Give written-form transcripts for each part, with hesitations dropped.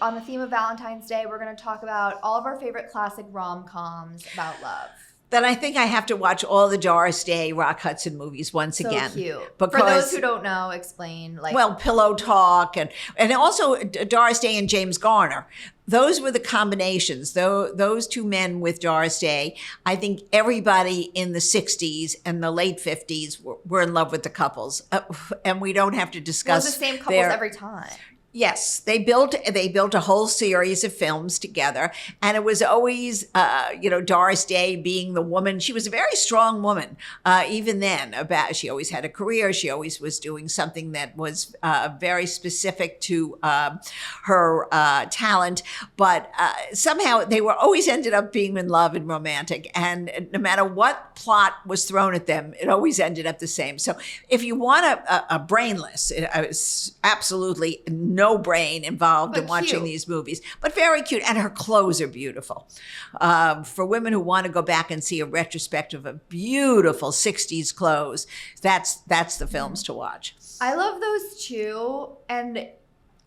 on the theme of Valentine's Day, we're going to talk about all of our favorite classic rom-coms about love. Then I think I have to watch all the Doris Day, Rock Hudson movies once again. So cute. Because, for those who don't know, explain. Well, Pillow Talk and also Doris Day and James Garner. Those were the combinations. Those two men with Doris Day. I think everybody in the 60s and the late 50s were in love with the couples. And we don't have to discuss the same couples every time. Yes, they built a whole series of films together, and it was always, Doris Day being the woman. She was a very strong woman, even then. She always had a career. She always was doing something that was very specific to her talent. But somehow they were always ended up being in love and romantic, and no matter what plot was thrown at them, it always ended up the same. So if you want a brainless, absolutely no brain involved in watching these movies, but very cute. And her clothes are beautiful. For women who want to go back and see a retrospective of beautiful 60s clothes, that's the films to watch. I love those too. And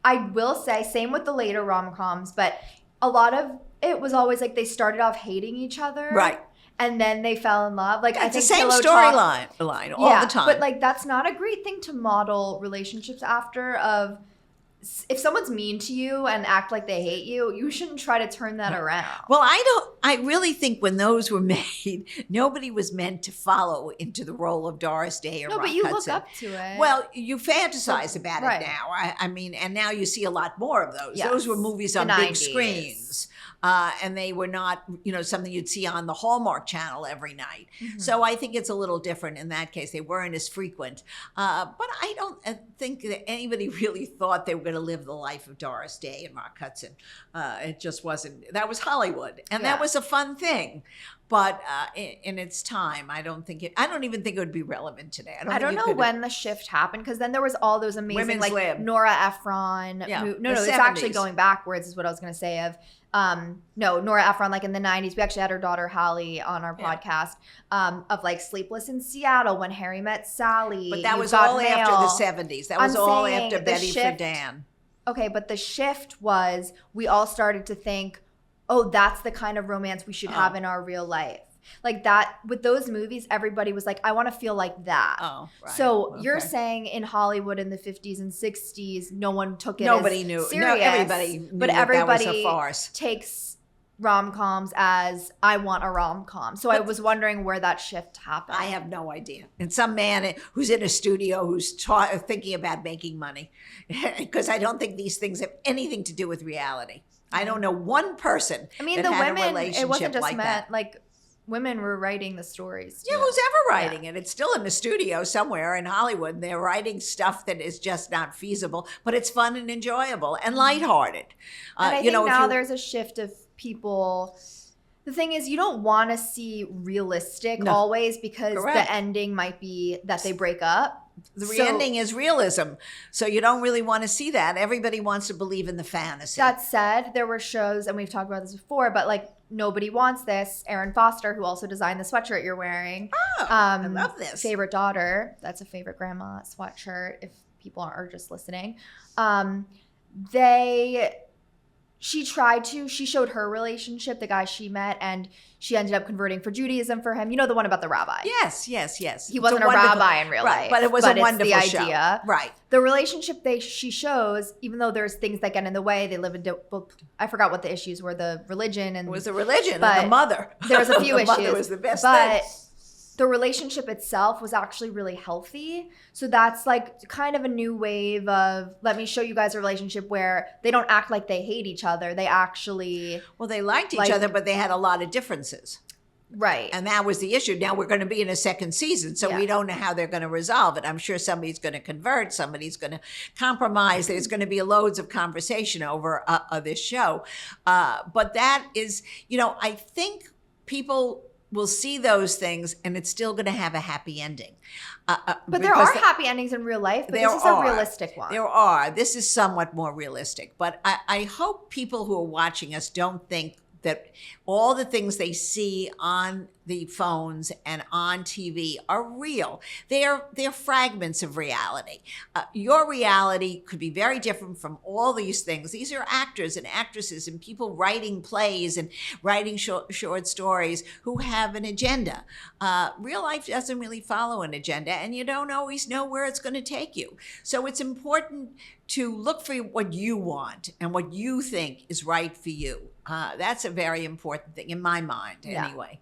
I will say, same with the later rom-coms, but a lot of it was always like they started off hating each other. Right. And then they fell in love. Like, I think the same storyline all the time. But like that's not a great thing to model relationships after. If someone's mean to you and act like they hate you, you shouldn't try to turn that around. Well, I really think when those were made, nobody was meant to follow into the role of Doris Day or Rock Hudson. No, but you look up to it. Well, you fantasize about it now. I mean, and now you see a lot more of those. Yes. Those were movies on big screens. And they were not, something you'd see on the Hallmark Channel every night. Mm-hmm. So I think it's a little different in that case. They weren't as frequent. But I don't think that anybody really thought they were going to live the life of Doris Day and Rock Hudson. It just wasn't. That was Hollywood. And that was a fun thing. But in its time, I don't even think it would be relevant today. I don't know when the shift happened, because then there was all those amazing Women's Lib. Nora Ephron. Yeah, No, it's actually going backwards is what I was going to say Nora Ephron, like in the 90s. We actually had her daughter Hallie on our podcast of like Sleepless in Seattle, When Harry Met Sally. But that was all after the 70s. That was all after Betty Friedan. Okay, but the shift was we all started to think, oh, that's the kind of romance we should have in our real life. Like that, with those movies, everybody was like, I want to feel like that. Oh, right. So you're saying in Hollywood in the 50s and 60s, no one took it Nobody as knew. serious. No, everybody knew but everybody everybody that was a farce. Takes rom-coms as, I want a rom-com. So I was wondering where that shift happened. I have no idea. And some man who's in a studio who's thinking about making money, because I don't think these things have anything to do with reality. I don't know one person. I mean, that the had women, a relationship it wasn't just like that. like women were writing the stories. Yeah, who's ever writing it? It's still in the studio somewhere in Hollywood. And they're writing stuff that is just not feasible, but it's fun and enjoyable and lighthearted. And I think now there's a shift of people. The thing is, you don't want to see realistic always, because the ending might be that they break up. The ending is realism. So you don't really want to see that. Everybody wants to believe in the fantasy. That said, there were shows, and we've talked about this before, but like Nobody Wants This, Erin Foster, who also designed the sweatshirt you're wearing. Oh, I love this. Favorite Daughter. That's a favorite grandma sweatshirt if people are just listening. She showed her relationship, the guy she met, and she ended up converting for Judaism for him. You know, the one about the rabbi. Yes. He wasn't a rabbi in real life. But it was a wonderful it's the idea. show. Right. The relationship she shows, even though there's things that get in the way, they live in, I forgot what the issues were, the religion. And it was the religion and the mother. There was a few issues. The mother was the best thing. The relationship itself was actually really healthy. So that's like kind of a new wave of, let me show you guys a relationship where they don't act like they hate each other. They actually... Well, they liked each other, but they had a lot of differences. Right. And that was the issue. Now we're going to be in a second season, so we don't know how they're going to resolve it. I'm sure somebody's going to convert. Somebody's going to compromise. There's going to be loads of conversation over this show. But that is, I think people will see those things and it's still going to have a happy ending. But there are happy endings in real life, but this is a realistic one. There are. This is somewhat more realistic. But I hope people who are watching us don't think that all the things they see on the phones and on TV are real. They're fragments of reality. Your reality could be very different from all these things. These are actors and actresses and people writing plays and writing short stories who have an agenda. Real life doesn't really follow an agenda, and you don't always know where it's going to take you. So it's important to look for what you want and what you think is right for you. That's a very important thing in my mind, anyway.